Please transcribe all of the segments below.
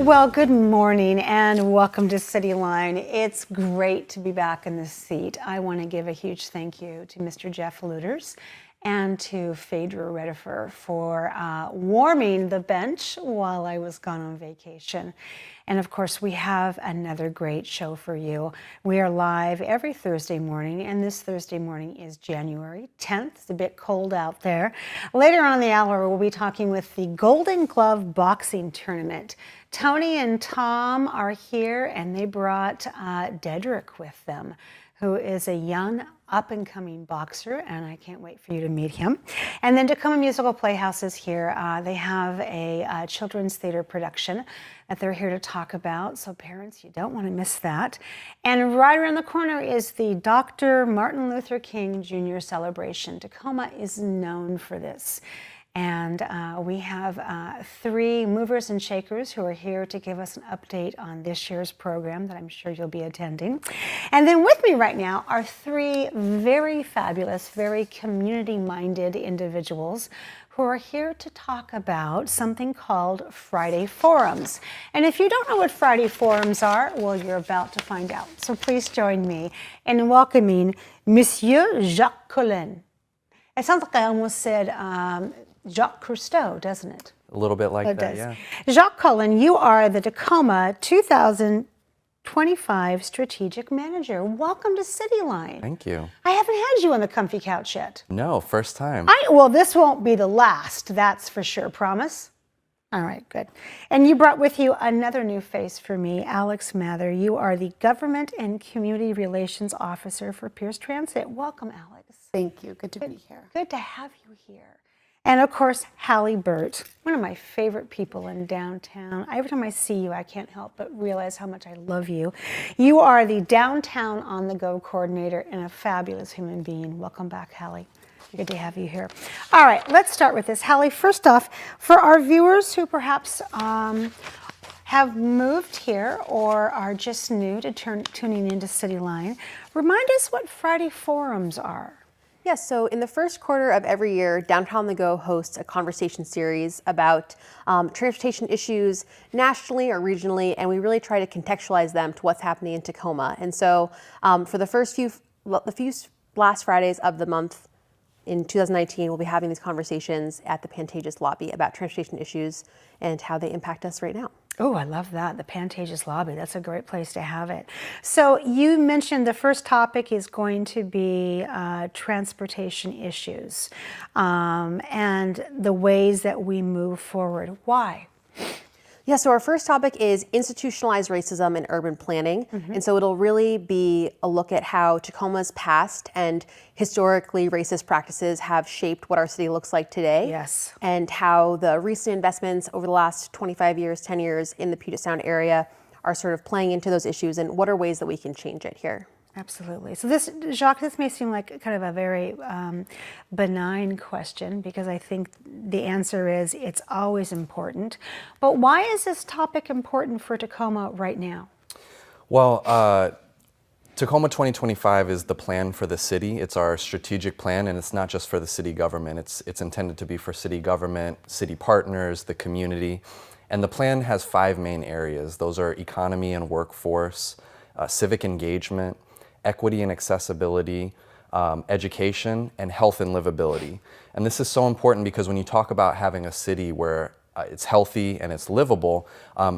Well, good morning and welcome to CityLine. It's great to be back in this seat. I want to give a huge thank you to Mr. Jeff Luters and to Phaedra Redifer for warming the bench while I was gone on vacation. And of course, we have another great show for you. We are live every Thursday morning, and this Thursday morning is January 10th. It's a bit cold out there. Later on in the hour, we'll be talking with the Golden Glove Boxing Tournament. Tony and Tom are here, and they brought Dedrick with them, who is a young up-and-coming boxer, and I can't wait for you to meet him. And then Tacoma Musical Playhouse is here. They have a children's theater production that they're here to talk about, so parents, you don't want to miss that. And right around the corner is the Dr. Martin Luther King Jr. celebration. Tacoma is known for this. And we have three movers and shakers who are here to give us an update on this year's program that I'm sure you'll be attending. And then with me right now are three very fabulous, very community-minded individuals who are here to talk about something called Friday Forums. And if you don't know what Friday Forums are, well, you're about to find out. So please join me in welcoming Monsieur Jacques Colon. It sounds like I almost said Jacques Cousteau, doesn't it? A little bit like that, yeah. Jacques Colon, you are the Tacoma 2025 Strategic Manager. Welcome to CityLine. Thank you. I haven't had you on the comfy couch yet. No, first time. Well, this won't be the last, that's for sure. Promise? All right, good. And you brought with you another new face for me, Alex Mather. You are the Government and Community Relations Officer for Pierce Transit. Welcome, Alex. Thank you. Good to be here. Good to have you here. And of course, Hally Bert, one of my favorite people in downtown. Every time I see you, I can't help but realize how much I love you. You are the Downtown On The Go Coordinator and a fabulous human being. Welcome back, Hally. Good to have you here. All right, let's start with this. Hally, first off, for our viewers who perhaps have moved here or are just new to tuning into CityLine, remind us what Friday Forums are. Yes, so in the first quarter of every year, Downtown on the Go hosts a conversation series about transportation issues nationally or regionally, and we really try to contextualize them to what's happening in Tacoma. And so for the few last Fridays of the month in 2019, we'll be having these conversations at the Pantages lobby about transportation issues and how they impact us right now. Oh, I love that, the Pantages lobby. That's a great place to have it. So you mentioned the first topic is going to be transportation issues and the ways that we move forward. Why? Yeah, so our first topic is institutionalized racism in urban planning. Mm-hmm. And so it'll really be a look at how Tacoma's past and historically racist practices have shaped what our city looks like today. Yes. And how the recent investments over the last 25 years, 10 years in the Puget Sound area are sort of playing into those issues and what are ways that we can change it here. Absolutely. So this, Jacques, this may seem like kind of a very benign question because I think the answer is it's always important. But why is this topic important for Tacoma right now? Well, Tacoma 2025 is the plan for the city. It's our strategic plan, and it's not just for the city government. It's intended to be for city government, city partners, the community. And the plan has 5 main areas. Those are economy and workforce, civic engagement, equity and accessibility, education, and health and livability. And this is so important because when you talk about having a city where it's healthy and it's livable,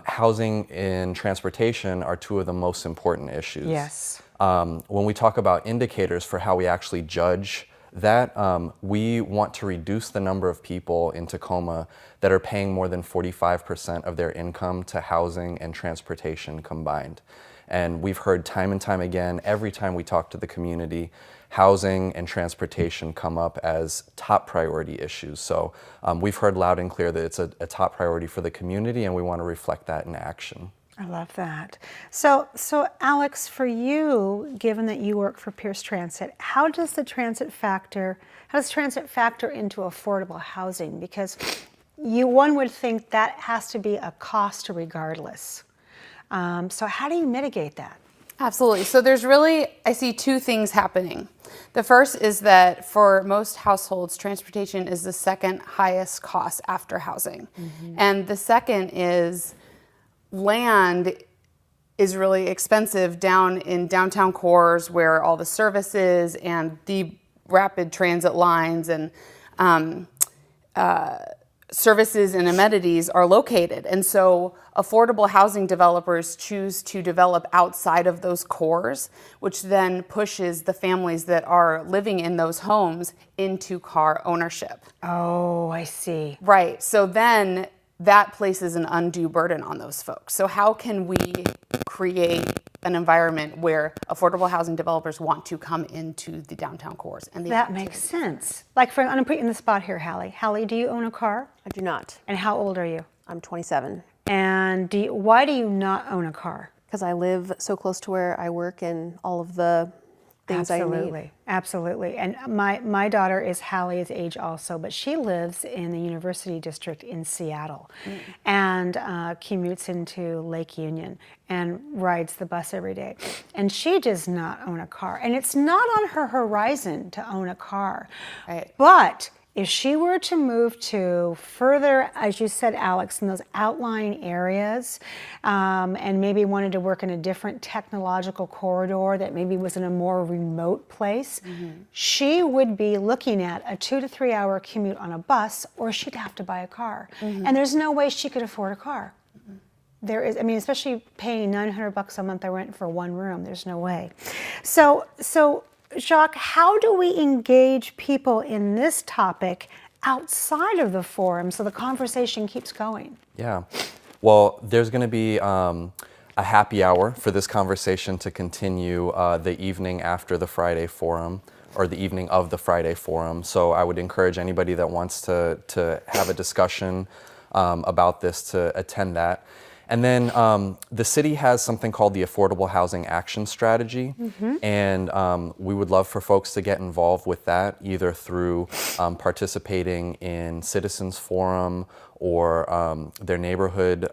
housing and transportation are 2 of the most important issues. Yes. When we talk about indicators for how we actually judge that, we want to reduce the number of people in Tacoma that are paying more than 45% of their income to housing and transportation combined. And we've heard time and time again, every time we talk to the community, housing and transportation come up as top priority issues. So we've heard loud and clear that it's a top priority for the community, and we want to reflect that in action. I love that. So Alex, for you, given that you work for Pierce Transit, how does transit factor into affordable housing? Because one would think that has to be a cost regardless. So how do you mitigate that? Absolutely. So there's really, I see 2 things happening. The first is that for most households, transportation is the second highest cost after housing. Mm-hmm. And the second is land is really expensive down in downtown cores where all the services and the rapid transit lines and services and amenities are located. And so affordable housing developers choose to develop outside of those cores, which then pushes the families that are living in those homes into car ownership. Oh, I see. Right. So then that places an undue burden on those folks. So how can we create an environment where affordable housing developers want to come into the downtown cores? And That makes sense. Like, I'm going to put you in the spot here, Hally. Hally, do you own a car? I do not. And how old are you? I'm 27. And why do you not own a car? Because I live so close to where I work and all of the things I need. Absolutely. And my daughter is Hallie's age also, but she lives in the University District in Seattle and commutes into Lake Union and rides the bus every day. And she does not own a car. And it's not on her horizon to own a car. Right. But if she were to move to further, as you said, Alex, in those outlying areas, and maybe wanted to work in a different technological corridor that maybe was in a more remote place, she would be looking at a 2 to 3 hour commute on a bus, or she'd have to buy a car. And there's no way she could afford a car. There is, I mean, especially paying $900 a month I rent for one room, there's no way. So Jacques, how do we engage people in this topic outside of the forum so the conversation keeps going? Yeah. Well, there's going to be a happy hour for this conversation to continue the evening after the Friday forum, or the evening of the Friday forum. So I would encourage anybody that wants to have a discussion about this to attend that. And then the city has something called the Affordable Housing Action Strategy, and we would love for folks to get involved with that, either through participating in citizens forum or their neighborhood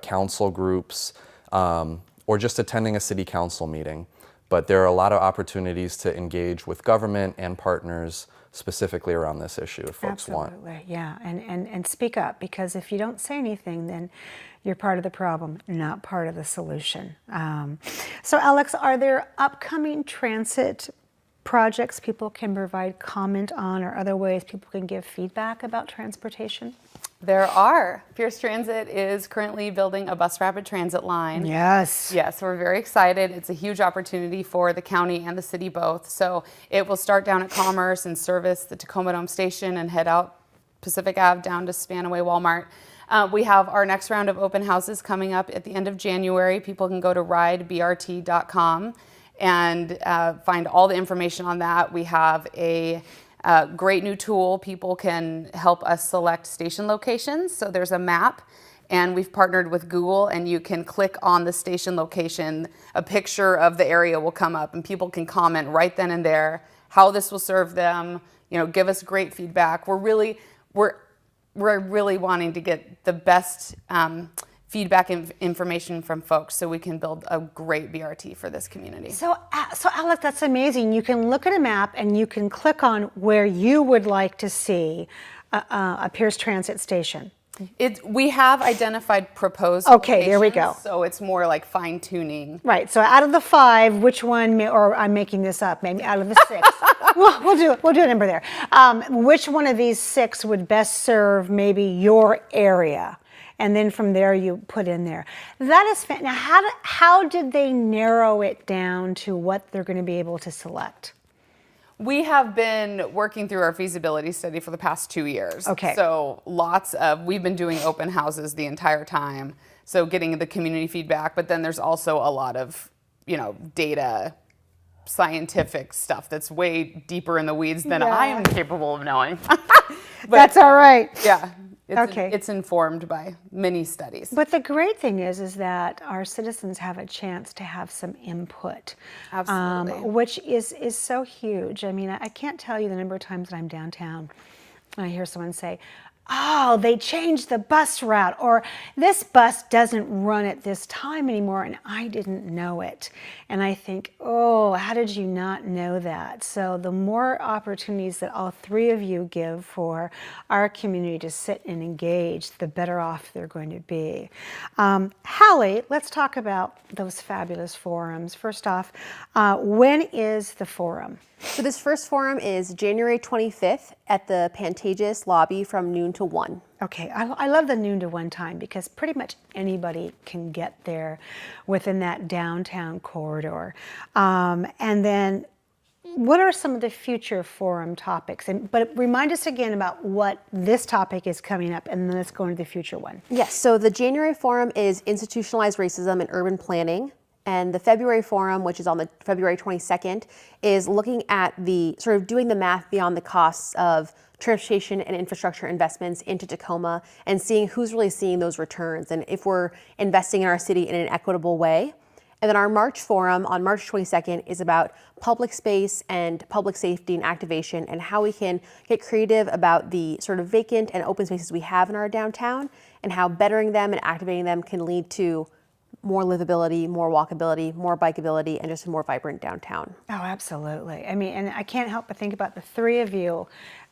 council groups, or just attending a city council meeting. But there are a lot of opportunities to engage with government and partners specifically around this issue if folks want. Absolutely, yeah, and speak up, because if you don't say anything, then you're part of the problem, not part of the solution. So Alex, are there upcoming transit projects people can provide comment on, or other ways people can give feedback about transportation? There are. Pierce Transit is currently building a bus rapid transit line. Yes. Yes, we're very excited. It's a huge opportunity for the county and the city both. So it will start down at Commerce and service the Tacoma Dome Station and head out Pacific Ave down to Spanaway Walmart. We have our next round of open houses coming up at the end of January. People can go to ridebrt.com and find all the information on that. We have a great new tool. People can help us select station locations. So there's a map, and we've partnered with Google, and you can click on the station location. A picture of the area will come up, and people can comment right then and there how this will serve them. You know, give us great feedback. We're really wanting to get the best feedback and information from folks so we can build a great BRT for this community. So Alex, that's amazing. You can look at a map and you can click on where you would like to see a Pierce Transit station. We have identified proposed Okay, there we go. locations, so it's more like fine tuning. Right. So out of the 5, which one, or I'm making this up, maybe out of the 6, we'll do a number there. Which one of these 6 would best serve maybe your area? And then from there you put in there. That is now. How did they narrow it down to what they're going to be able to select? We have been working through our feasibility study for the past 2 years. Okay. So we've been doing open houses the entire time. So getting the community feedback, but then there's also a lot of, data, scientific stuff that's way deeper in the weeds than I am capable of knowing. That's all right. Yeah. It's informed by many studies. But the great thing is that our citizens have a chance to have some input. Absolutely. Which is so huge. I mean, I can't tell you the number of times that I'm downtown and I hear someone say, oh, they changed the bus route, or this bus doesn't run at this time anymore and I didn't know it. And I think, oh, how did you not know that? So the more opportunities that all three of you give for our community to sit and engage, the better off they're going to be. Hally, let's talk about those fabulous forums. First off, when is the forum? So this first forum is January 25th at the Pantages lobby from noon to 1. Okay, I love the noon to 1 time because pretty much anybody can get there within that downtown corridor. And then what are some of the future forum topics? But remind us again about what this topic is coming up, and then let's go into the future one. Yes, so the January forum is institutionalized racism in urban planning. And the February forum, which is on the February 22nd, is looking at the sort of doing the math beyond the costs of transportation and infrastructure investments into Tacoma and seeing who's really seeing those returns and if we're investing in our city in an equitable way. And then our March forum on March 22nd is about public space and public safety and activation and how we can get creative about the sort of vacant and open spaces we have in our downtown and how bettering them and activating them can lead to more livability, more walkability, more bikeability, and just a more vibrant downtown. Oh, absolutely. I mean, and I can't help but think about the three of you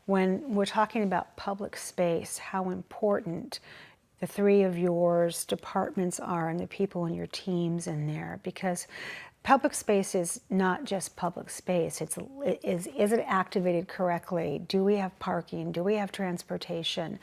when we're talking about public space, how important the three of yours departments are and the people in your teams in there, because public space is not just public space. Is it activated correctly? Do we have parking? Do we have transportation?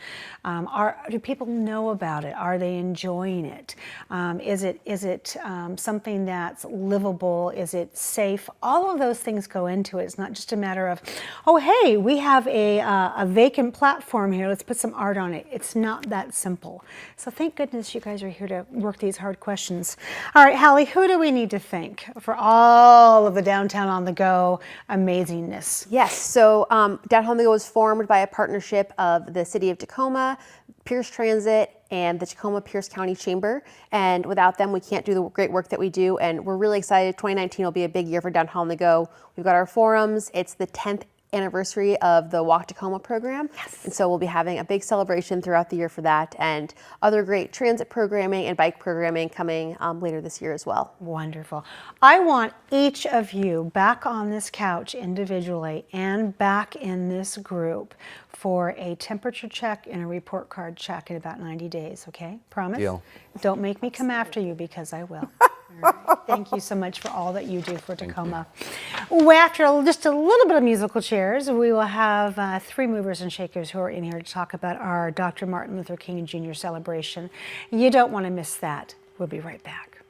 Do people know about it? Are they enjoying it? Is it something that's livable? Is it safe? All of those things go into it. It's not just a matter of, oh, hey, we have a vacant platform here. Let's put some art on it. It's not that simple. So thank goodness you guys are here to work these hard questions. All right, Hally, who do we need to thank for all of the Downtown on the Go amazingness? Yes, so Downtown on the Go was formed by a partnership of the City of Tacoma, Pierce Transit, and the Tacoma Pierce County Chamber. And without them, we can't do the great work that we do. And we're really excited. 2019 will be a big year for Downtown on the Go. We've got our forums. It's the 10th anniversary of the Walk Tacoma program. Yes. And so we'll be having a big celebration throughout the year for that and other great transit programming and bike programming coming later this year as well. Wonderful. I want each of you back on this couch individually and back in this group for a temperature check and a report card check in about 90 days, okay? Promise? Deal. Don't make me come after you because I will. All right. Thank you so much for all that you do for Tacoma. Well, after just a little bit of musical chairs, we will have three movers and shakers who are in here to talk about our Dr. Martin Luther King Jr. celebration. You don't want to miss that. We'll be right back.